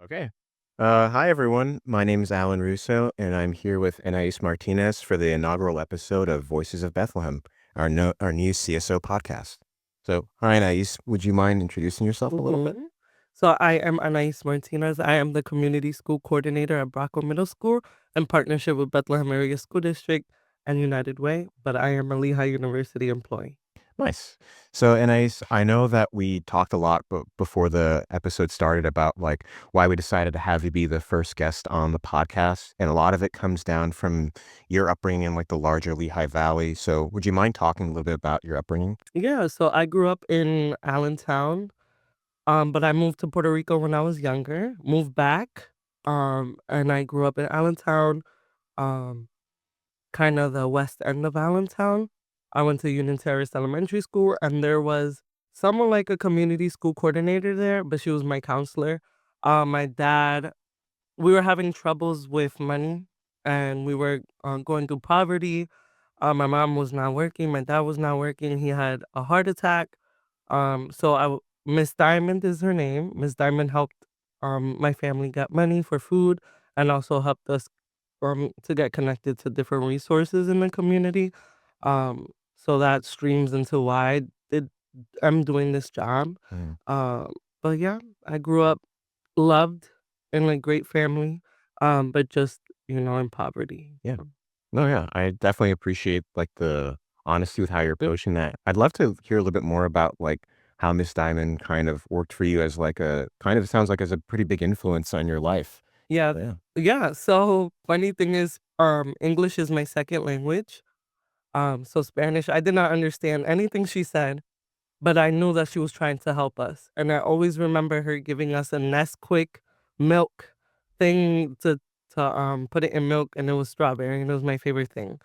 Okay. Hi, everyone. My name is Alain Rousseau, and I'm here with Anais Martinez for the inaugural episode of Voices of Bethlehem, our new CSO podcast. So, hi, Anais. Would you mind introducing yourself a little bit? Mhm. So I am Anais Martinez. I am the community school coordinator at Brocco Middle School in partnership with Bethlehem Area School District and United Way, but I am a Lehigh University employee. Nice. So, Anais, I know that we talked a lot before the episode started about like why we decided to have you be the first guest on the podcast, and a lot of it comes down from your upbringing in like the larger Lehigh Valley. So, would you mind talking a little bit about your upbringing? Yeah, so I grew up in Allentown, but I moved to Puerto Rico when I was younger, moved back, and I grew up in Allentown, um, kind of the west end of Allentown. I went to Union Terrace Elementary School, and there was someone like a community school coordinator there, but she was my counselor. My dad, we were having troubles with money, and we were going through poverty. My mom was not working, my dad was not working. He had a heart attack. Miss Diamond is her name. Miss Diamond helped my family get money for food and also helped us to get connected to different resources in the community. So that streams into why did I'm doing this job. Mm. Um, but yeah, I grew up loved in a great family, but just in poverty. Yeah. No, yeah, I definitely appreciate like the honesty with how you're approaching that. I'd love to hear a little bit more about like how Miss Diamond kind of worked for you as like a kind of sounds like as a pretty big influence on your life. Yeah, Yeah. yeah. So funny thing is, English is my second language. So Spanish, I did not understand anything she said, but I knew that she was trying to help us. And I always remember her giving us a Nesquik milk thing to put it in milk, and it was strawberry, and it was my favorite thing.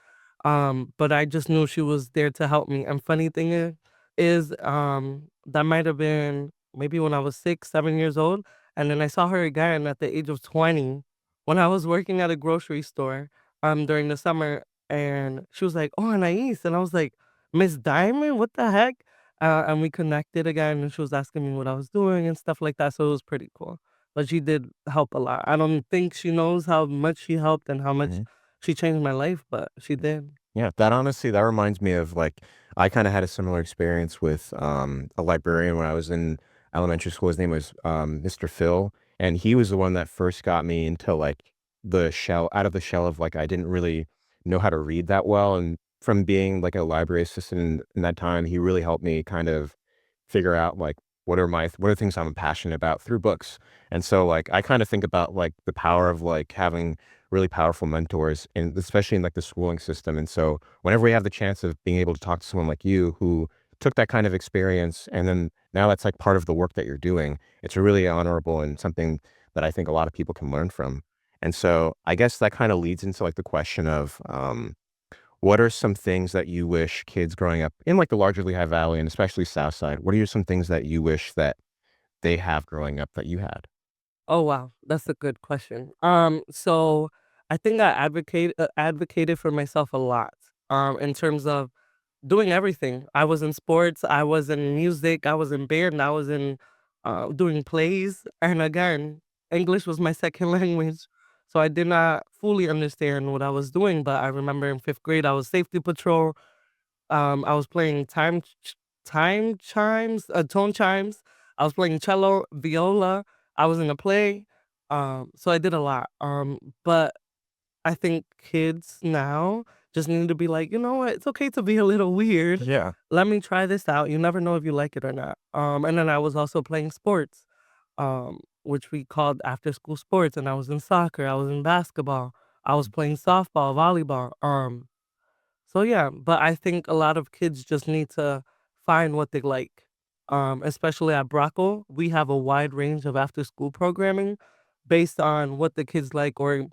But I just knew she was there to help me. And funny thing is that might have been maybe when I was 6, 7 years old. And then I saw her again at the age of 20 when I was working at a grocery store during the summer. And she was like, "Oh, Anais." And I was like, "Miss Diamond? What the heck?" And we connected again, and she was asking me what I was doing and stuff like that, so it was pretty cool. But she did help a lot. I don't think she knows how much she helped and how much Mhm. she changed my life, but she did. Yeah, that honestly, that reminds me of like I kind of had a similar experience with a librarian when I was in elementary school. His name was Mr. Phil, and he was the one that first got me into like the shell out of the shell of like I didn't really know how to read that well. And from being like a library assistant in that time, he really helped me kind of figure out like what are things I'm passionate about through books. And so like I kind of think about like the power of like having really powerful mentors and especially in like the schooling system. And so whenever we have the chance of being able to talk to someone like you who took that kind of experience and then now that's like part of the work that you're doing, it's really honorable and something that I think a lot of people can learn from. And so I guess that kind of leads into like the question of what are some things that you wish kids growing up in like the larger Lehigh Valley and especially South Side, what are some things that you wish that they have growing up that you had? Oh, wow, that's a good question. So I think I advocated for myself a lot, in terms of doing everything. I was in sports, I was in music, I was in band, I was in doing plays, and again, English was my second language, so I did not fully understand what I was doing. But I remember in 5th grade, I was safety patrol. I was playing tone chimes. I was playing cello, viola. I was in a play. So I did a lot. But I think kids now just need to be like, you know what? It's okay to be a little weird. Yeah. Let me try this out. You never know if you like it or not. And then I was also playing sports, which we called after school sports. And I was in soccer. I was in basketball. I was playing softball, volleyball. So yeah, but I think a lot of kids just need to find what they like. Especially at Brocco, we have a wide range of after school programming based on what the kids like or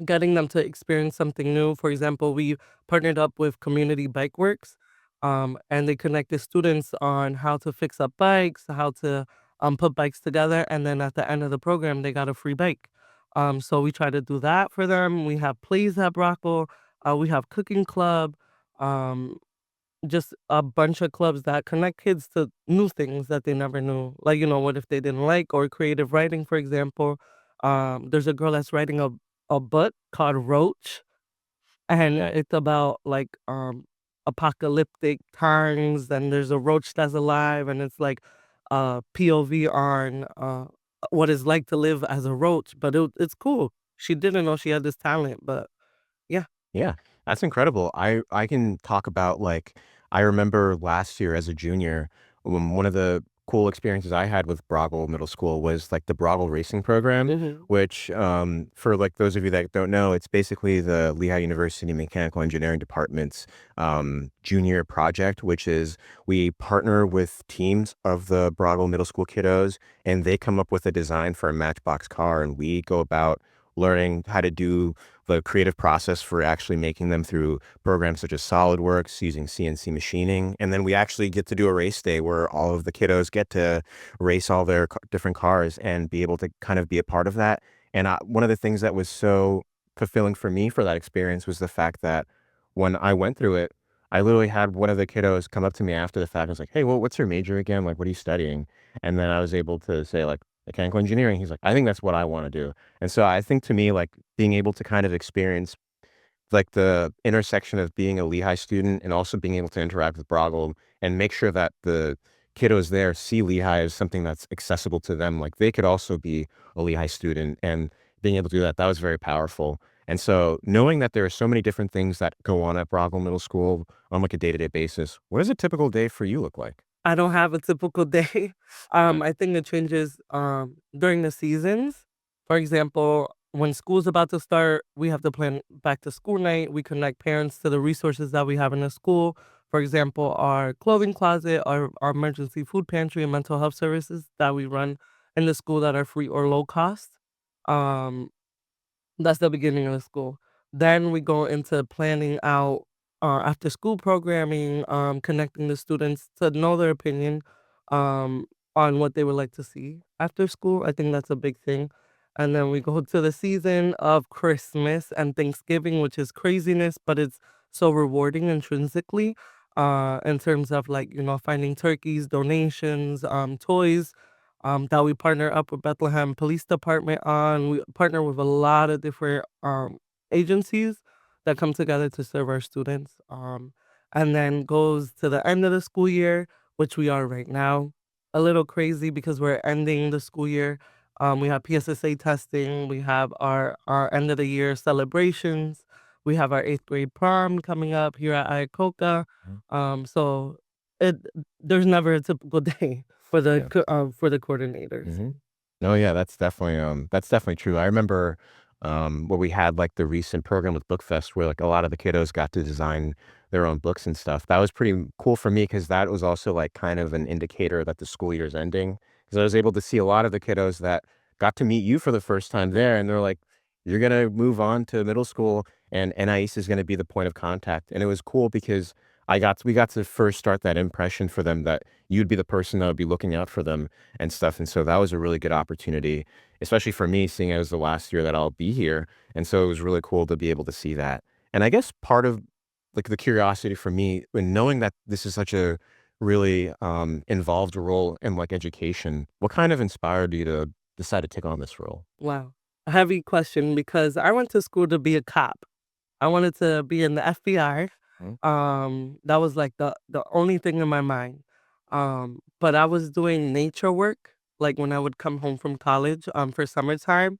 getting them to experience something new. For example, we partnered up with Community Bike Works, and they connected students on how to fix up bikes, how to put bikes together, and then at the end of the program, they got a free bike. So we try to do that for them. We have plays at Brocco. We have cooking club. Um, just a bunch of clubs that connect kids to new things that they never knew. Like, what if they didn't like or creative writing, for example. There's a girl that's writing a book called Roach, and it's about like apocalyptic times, and there's a roach that's alive, and it's like POV on what it's like to live as a roach. But it's cool. She didn't know she had this talent, but yeah. Yeah, that's incredible. I can talk about, like, I remember last year as a junior, one of the cool experiences I had with Broggle Middle School was, like, the Broggle racing program, Hmm. which, for, like, those of you that don't know, it's basically the Lehigh University Mechanical Engineering Department's, junior project, which is we partner with teams of the Broggle Middle School kiddos, and they come up with a design for a Matchbox car, and we go about learning how to do the creative process for actually making them through programs such as SolidWorks, using CNC machining. And then we actually get to do a race day where all of the kiddos get to race all their different cars and be able to kind of be a part of that. And one of the things that was so fulfilling for me for that experience was the fact that when I went through it, I literally had one of the kiddos come up to me after the fact and was like, "Hey, well, what's your major again? Like, what are you studying?" And then I was able to say, like, mechanical engineering. He's like, "I think that's what I want to do." And so I think to me, like, being able to kind of experience, like, the intersection of being a Lehigh student and also being able to interact with Broggle and make sure that the kiddos there see Lehigh as something that's accessible to them, like, they could also be a Lehigh student, and being able to do that, that was very powerful. And so knowing that there are so many different things that go on at Broggle Middle School on, like, a day-to-day basis, what does a typical day for you look like? I don't have a typical day. Okay. I think it changes during the seasons. For example, when school's about to start, we have to plan back to school night. We connect parents to the resources that we have in the school. For example, our clothing closet, our emergency food pantry, and mental health services that we run in the school that are free or low cost. Um, that's the beginning of the school. Then we go into planning out after school programming, connecting the students to know their opinion um, on what they would like to see after school. I think that's a big thing. And then we go to the season of Christmas and Thanksgiving, which is craziness, but it's so rewarding intrinsically in terms of like, finding turkeys, donations, toys that we partner up with Bethlehem Police Department on. We partner with a lot of different agencies that come together to serve our students. And then goes to the end of the school year, which we are right now. A little crazy because we're ending the school year. We have PSSA testing. We have our end of the year celebrations. We have our eighth grade prom coming up here at Ayacoca. Mhm. So it there's never a typical day Yeah. for the coordinators. Mhm. No, yeah, that's definitely true. I remember, where we had, like, the recent program with BookFest where, like, a lot of the kiddos got to design their own books and stuff. That was pretty cool for me because that was also, like, kind of an indicator that the school year is ending. Because I was able to see a lot of the kiddos that got to meet you for the first time there, and they're like, "You're gonna move on to middle school, and Anais is gonna be the point of contact." And it was cool because we got to first start that impression for them that you'd be the person that would be looking out for them and stuff. And so that was a really good opportunity, especially for me, seeing as the last year that I'll be here. And so it was really cool to be able to see that. And I guess part of, like, the curiosity for me when knowing that this is such a really involved role in, like, education, what kind of inspired you to decide to take on this role? Wow. A heavy question because I went to school to be a cop. I wanted to be in the FBI. Mhm. That was like the only thing in my mind. But I was doing nature work, like when I would come home from college, for summertime.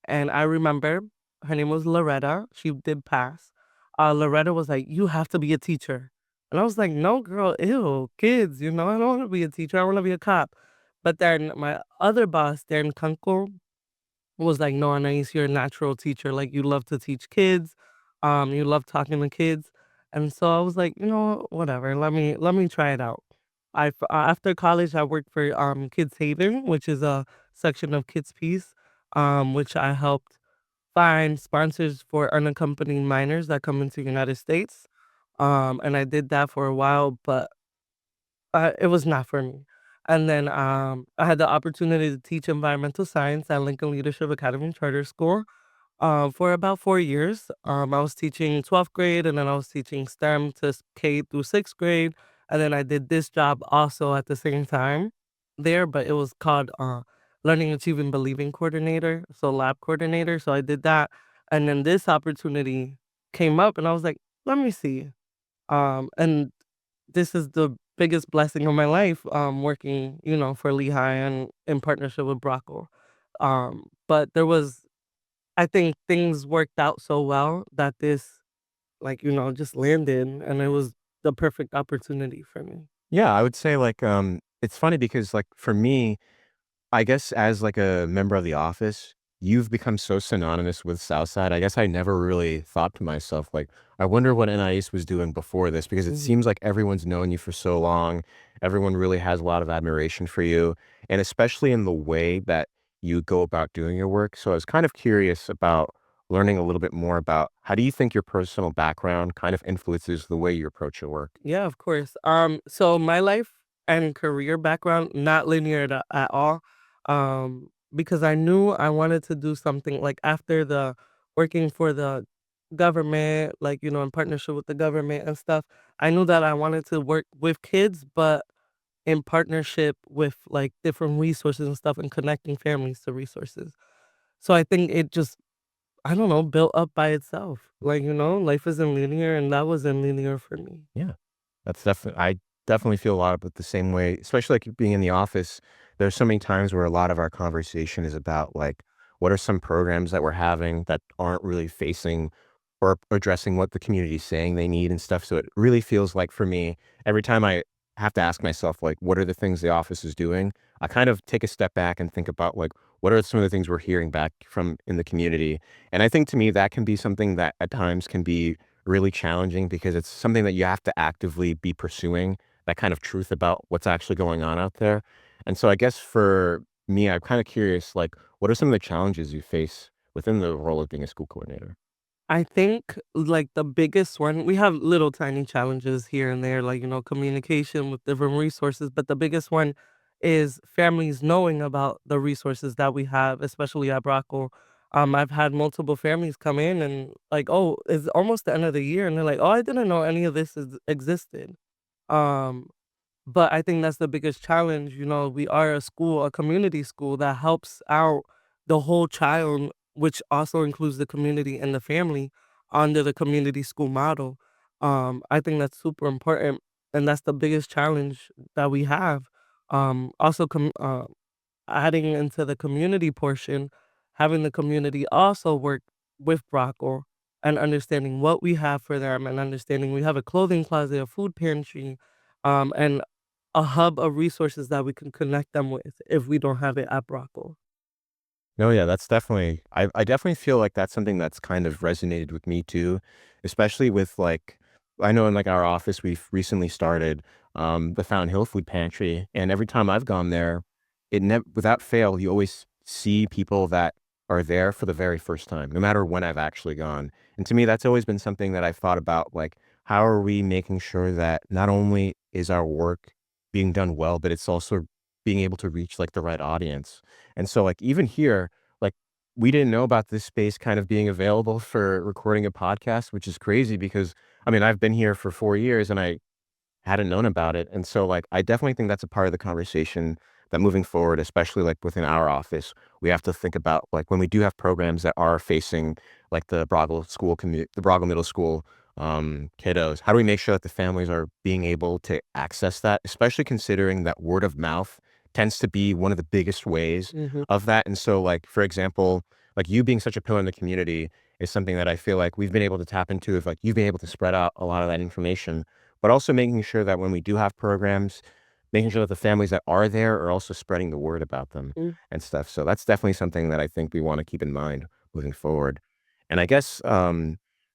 And I remember her name was Loretta. She did pass. Loretta was like, "You have to be a teacher." And I was like, "No, girl, ew, kids, I don't want to be a teacher. I want to be a cop." But then my other boss, Darren Kunkel, was like, "No, Anais, you're a natural teacher. Like, you love to teach kids. You love talking to kids." And so I was like, whatever. Let me try it out. After college, I worked for Kids Haven, which is a section of Kids Peace, which I helped find sponsors for unaccompanied minors that come into the United States. And I did that for a while, but it was not for me. And then I had the opportunity to teach environmental science at Lincoln Leadership Academy Charter School. For about 4 years, I was teaching 12th grade, and then I was teaching STEM to K through 6th grade, and then I did this job also at the same time there, but it was called, Learning, Achieving, Believing Coordinator, so lab coordinator, so I did that, and then this opportunity came up, and I was like, "Let me see." And this is the biggest blessing of my life, working, for Lehigh and in partnership with Brocco. But there was I think things worked out so well that this, like, just landed, and it was the perfect opportunity for me. Yeah, I would say, like, it's funny because, like, for me, I guess as, like, a member of the office, you've become so synonymous with Southside. I guess I never really thought to myself, like, I wonder what Anais was doing before this because it Mhm. seems like everyone's known you for so long. Everyone really has a lot of admiration for you, and especially in the way that you go about doing your work. So I was kind of curious about learning a little bit more about how do you think your personal background kind of influences the way you approach your work? Yeah, of course. So my life and career background, not linear at all. Because I knew I wanted to do something like after the working for the government, like, in partnership with the government and stuff. I knew that I wanted to work with kids, but in partnership with like different resources and stuff and connecting families to resources. So I think it just, I don't know, built up by itself. Like, life isn't linear and that wasn't linear for me. Yeah. That's definitely I definitely feel a lot about the same way, especially, like, being in the office. There's so many times where a lot of our conversation is about, like, what are some programs that we're having that aren't really facing or addressing what the community is saying they need and stuff, so it really feels like for me, every time I have to ask myself, like, what are the things the office is doing, I kind of take a step back and think about, like, what are some of the things we're hearing back from in the community, and I think to me that can be something that at times can be really challenging because it's something that you have to actively be pursuing, that kind of truth about what's actually going on out there. And so I guess for me, I'm kind of curious, like, what are some of the challenges you face within the role of being a school coordinator? I think like the biggest one, we have little tiny challenges here and there, like, communication with different resources, but the biggest one is families knowing about the resources that we have, especially at Brocco. I've had multiple families come in and like, oh, it's almost the end of the year, and they're like, oh, I didn't know any of this existed. Um, But I think that's the biggest challenge. We are a school, a community school that helps out the whole child, which also includes the community and the family under the community school model. I think that's super important. And that's the biggest challenge that we have. Also, adding into the community portion, having the community also work with Brocco and understanding what we have for them and understanding we have a clothing closet, a food pantry, and a hub of resources that we can connect them with if we don't have it at Brocco. No, yeah, that's definitely I definitely feel like that's something that's kind of resonated with me too, especially with, like, I know in, like, our office, we've recently started, the Fountain Hill Food Pantry, and every time I've gone there, it never without fail, you always see people that are there for the very first time, no matter when I've actually gone, and to me, that's always been something that I've thought about, like, how are we making sure that not only is our work being done well, but it's also being able to reach, like, the right audience? And so, like, even here, like, we didn't know about this space kind of being available for recording a podcast, which is crazy because, I mean, I've been here for 4 years and I hadn't known about it, and so, like, I definitely think that's a part of the conversation that moving forward, especially, like, within our office, we have to think about, like, when we do have programs that are facing, like, the Broggle Middle School, kiddos, how do we make sure that the families are being able to access that, especially considering that word of mouth tends to be one of the biggest ways Mhm. of that, and so, like, for example, like, you being such a pillar in the community is something that I feel like we've been able to tap into if, like, you've been able to spread out a lot of that information, but also making sure that when we do have programs, making sure that the families that are there are also spreading the word about them Mm. and stuff. So that's definitely something that I think we want to keep in mind moving forward. And I guess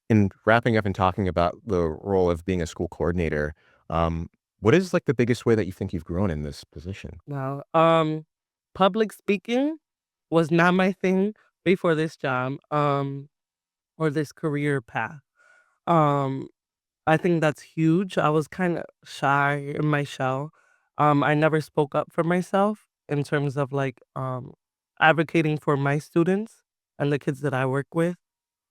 in wrapping up and talking about the role of being a school coordinator, um, what is like the biggest way that you think you've grown in this position? Wow. Public speaking was not my thing before this job, or this career path. Um, I think that's huge. I was kinda shy in my shell. I never spoke up for myself in terms of, like, advocating for my students and the kids that I work with.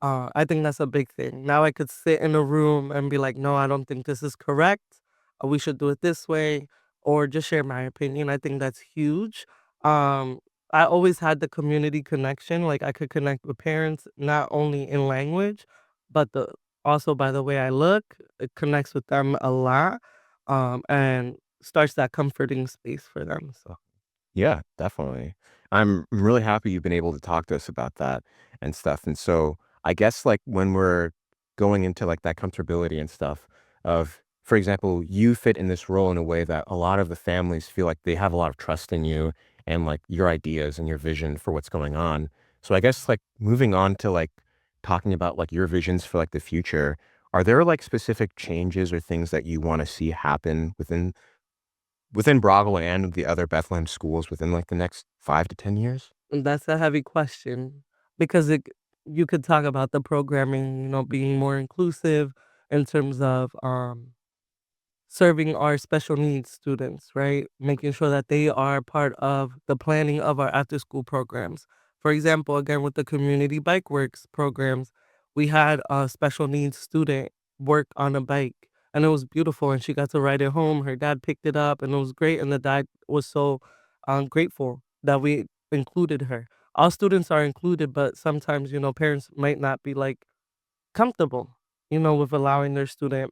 I think that's a big thing. Now I could sit in a room and be like, "No, I don't think this is correct. We should do it this way," or just share my opinion. I think that's huge. Um, I always had the community connection. Like I could connect with parents not only in language, but the also by the way I look. It connects with them a lot, and starts that comforting space for them. So. Yeah, definitely. I'm really happy you've been able to talk to us about that and stuff. And so I guess like when we're going into like that comfortability and stuff of, for example, you fit in this role in a way that a lot of the families feel like they have a lot of trust in you and like your ideas and your vision for what's going on. So I guess like moving on to like talking about like your visions for like the future, are there like specific changes or things that you want to see happen within Broggle and the other Bethlehem schools within, like, the next 5 to 10 years? And that's a heavy question because you could talk about the programming, being more inclusive in terms of serving our special needs students, right? Making sure that they are part of the planning of our after school programs. For example, again, with the community bike works programs, we had a special needs student work on a bike and it was beautiful and she got to ride it home. Her dad picked it up and it was great. And the dad was so grateful that we included her. All students are included, but sometimes, parents might not be like comfortable, with allowing their student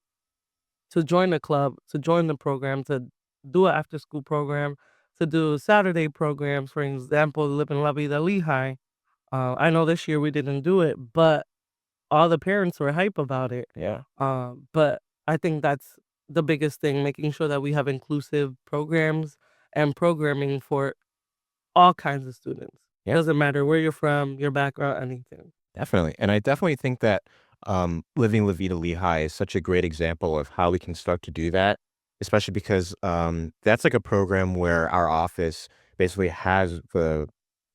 to join the club, to join the program, to do an after school program, to do Saturday programs, for example, Live and Love the Lehigh. I know this year we didn't do it, but all the parents were hype about it. Yeah. But I think that's the biggest thing, making sure that we have inclusive programs and programming for all kinds of students. Yeah. Doesn't matter where you're from, your background, anything. Definitely, and I definitely think that, Living La Vida Lehigh is such a great example of how we can start to do that, especially because, that's like a program where our office basically has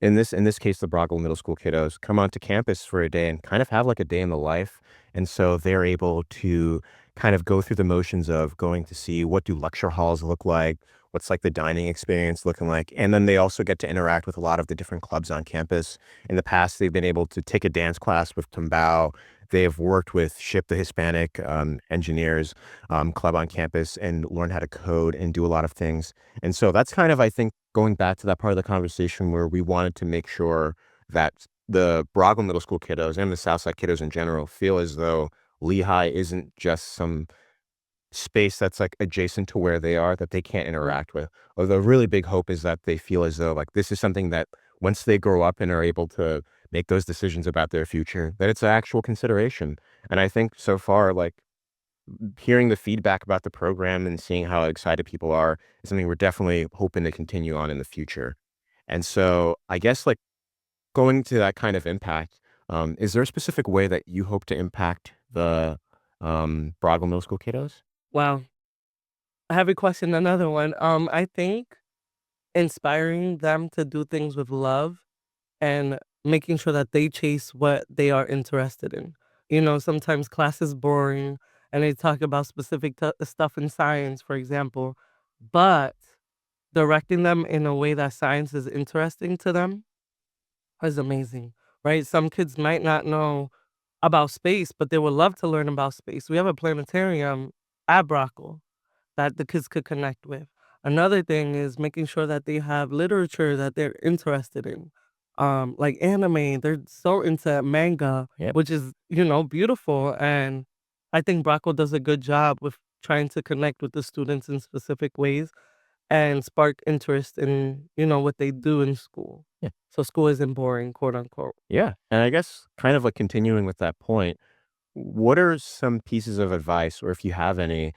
in this case, the Broggle Middle School kiddos come onto campus for a day and kind of have like a day in the life, and so they're able to kind of go through the motions of going to see what do lecture halls look like, what's like the dining experience looking like, and then they also get to interact with a lot of the different clubs on campus. In the past, they've been able to take a dance class with Tumbao. They've worked with SHIP, the Hispanic engineers club on campus, and learn how to code and do a lot of things. And so that's kind of, I think, going back to that part of the conversation where we wanted to make sure that the Broggle Middle School kiddos and the Southside kiddos in general feel as though Lehigh isn't just some space that's, like, adjacent to where they are that they can't Mm. interact with. Or the really big hope is that they feel as though, like, this is something that once they grow up and are able to make those decisions about their future, that it's an actual consideration. And I think so far, like, hearing the feedback about the program and seeing how excited people are is something we're definitely hoping to continue on in the future. And so I guess, like, going to that kind of impact, is there a specific way that you hope to impact the, Broadwell Middle School kiddos? Wow. I have a question, another one. I think inspiring them to do things with love and making sure that they chase what they are interested in. Sometimes class is boring and they talk about specific stuff in science, for example, but directing them in a way that science is interesting to them is amazing, right? Some kids might not know about space, but they would love to learn about space. We have a planetarium at Brockle that the kids could connect with. Another thing is making sure that they have literature that they're interested in. Like anime, they're so into manga, Yep. which is, beautiful. And I think Bracco does a good job with trying to connect with the students in specific ways and spark interest in, what they do in school. Yeah. So school isn't boring, quote unquote. Yeah, and I guess kind of like continuing with that point, what are some pieces of advice, or if you have any,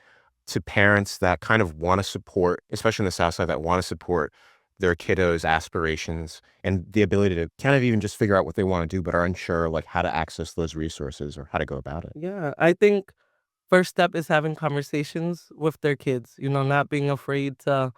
to parents that kind of want to support, especially in the South Side, that want to support their kiddos' aspirations and the ability to kind of even just figure out what they want to do, but are unsure like how to access those resources or how to go about it? Yeah, I think first step is having conversations with their kids, not being afraid to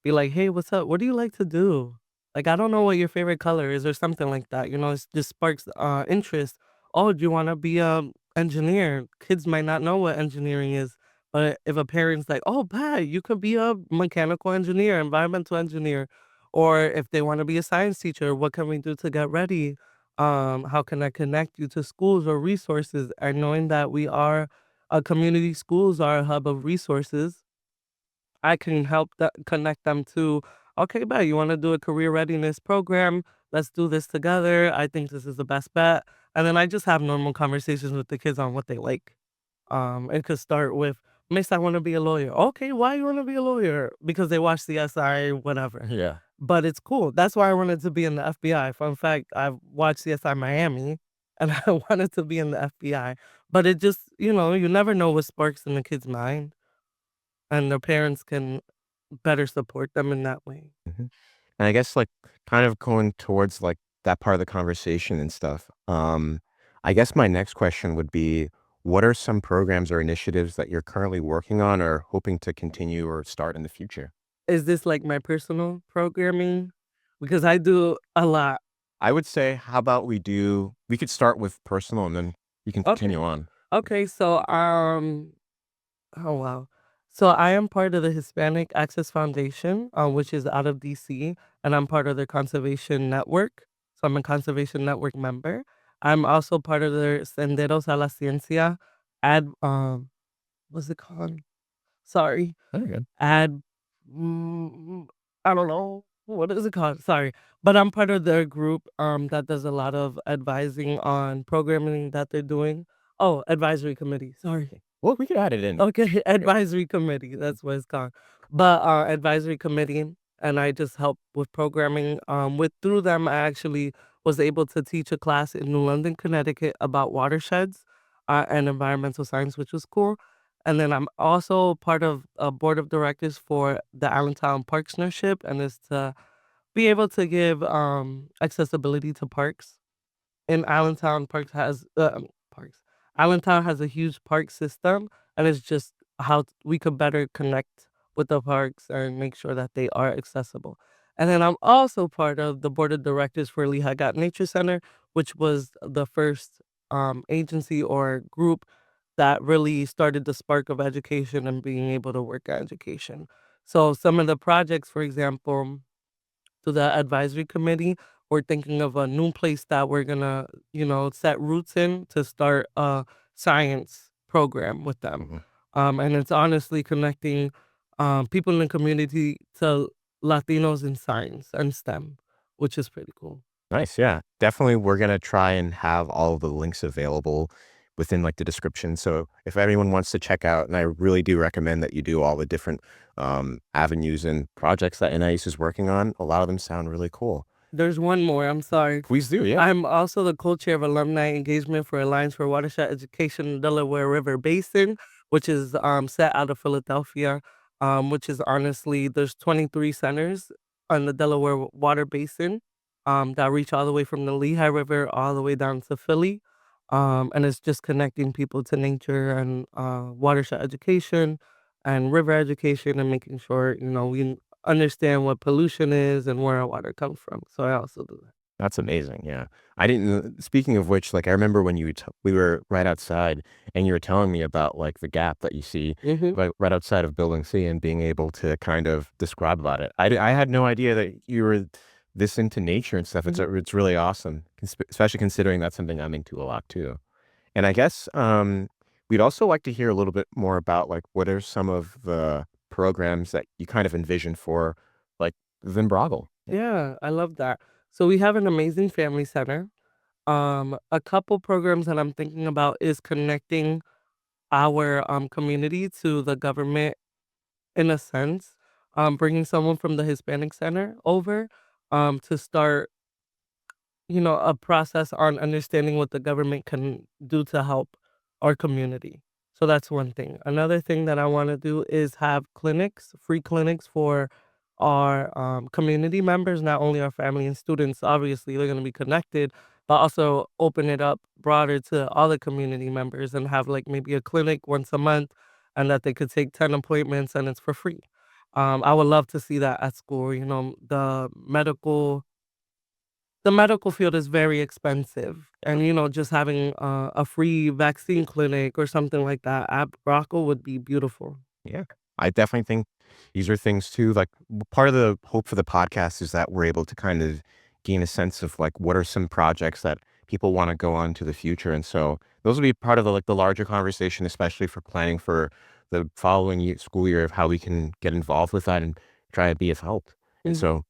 be like, "Hey, what's up? What do you like to do? Like, I don't know what your favorite color is," or something like that. It just sparks interest. Oh, do you want to be a engineer? Kids might not know what engineering is, but if a parent's like, "Oh, Pat, you could be a mechanical engineer, environmental engineer," or if they want to be a science teacher, what can we do to get ready? How can I connect you to schools or resources? And knowing that we are community schools are a hub of resources, I can help connect them to, okay, bet you want to do a career readiness program. Let's do this together. I think this is the best bet. And then I just have normal conversations with the kids on what they like. It could start with, Miss, I want to be a lawyer. Okay, why you want to be a lawyer? Because they watch CSI, whatever. Yeah. But it's cool. That's why I wanted to be in the FBI. Fun fact, I've watched CSI Miami and I wanted to be in the FBI. But it just, you never know what sparks in the kid's mind. And their parents can better support them in that way. Mhm. And I guess, like, kind of going towards, like, that part of the conversation and stuff, I guess my next question would be, what are some programs or initiatives that you're currently working on or hoping to continue or start in the future? Is this like my personal programming? Because I do a lot. I would say, how about we could start with personal and then you can Okay. continue on. Okay. Oh, wow. So I am part of the Hispanic Access Foundation, which is out of DC, and I'm part of their conservation network. So I'm a conservation network member. I'm also part of their Senderos a la Ciencia what's it called? Sorry. Very good. Ad mm, I don't know. What is it called? Sorry. But I'm part of their group that does a lot of advising on programming that they're doing. Oh, advisory committee. Sorry. Well, we could add it in. Okay, advisory committee, that's what it's called. But, advisory committee, and I just help with programming, through them, I actually was able to teach a class in New London, Connecticut about watersheds, and environmental science, which was cool. And then I'm also part of a board of directors for the Allentown Parksmanship, and it's to be able to give, accessibility to parks. In Allentown, parks. Allentown has a huge park system, and it's just how we could better connect with the parks and make sure that they are accessible. And then I'm also part of the board of directors for Lehigh Nature Center, which was the first agency or group that really started the spark of education and being able to work at education. So some of the projects, for example, to the advisory committee. We're thinking of a new place that we're gonna, set roots in to start a science program with them. Mhm. And it's honestly connecting people in the community to Latinos in science and STEM, which is pretty cool. Nice, yeah. Definitely, we're gonna try and have all of the links available within, like, the description, so if anyone wants to check out and I really do recommend that you do all the different, avenues and projects that Anais is working on, a lot of them sound really cool. There's one more, I'm sorry. Please do, yeah. I'm also the co-chair of alumni engagement for Alliance for Watershed Education in Delaware River Basin, which is set out of Philadelphia. Which is honestly there's 23 centers on the Delaware Water Basin that reach all the way from the Lehigh River all the way down to Philly. And it's just connecting people to nature and watershed education and river education and making sure, we understand what pollution is and where our water comes from. So I also do that. That's amazing, yeah. I didn't speaking of which, like, I remember when we were right outside and you were telling me about, like, the gap that you see Hmm. right outside of Building C and being able to kind of describe about it. I had no idea that you were this into nature and stuff. It's really awesome, especially considering that's something I'm into a lot too. And I guess, we'd also like to hear a little bit more about, like, what are some of the programs that you kind of envision for, like, Vimbroggle? Yeah, I love that. So we have an amazing family center. A couple programs that I'm thinking about is connecting our community to the government in a sense. Bringing someone from the Hispanic Center over to start, a process on understanding what the government can do to help our community. So that's one thing. Another thing that I want to do is have clinics, free clinics for our community members, not only our family and students. Obviously, they're going to be connected, but also open it up broader to all the community members and have like maybe a clinic once a month and that they could take 10 appointments and it's for free. I would love to see that at school. The medical field is very expensive, and, just having, a free vaccine clinic or something like that at Rockall would be beautiful. Yeah. I definitely think these are things too, like, part of the hope for the podcast is that we're able to kind of gain a sense of like what are some projects that people want to go on to the future. And so those will be part of the like the larger conversation, especially for planning for the following school year of how we can get involved with that and try to be of help. And Mm. so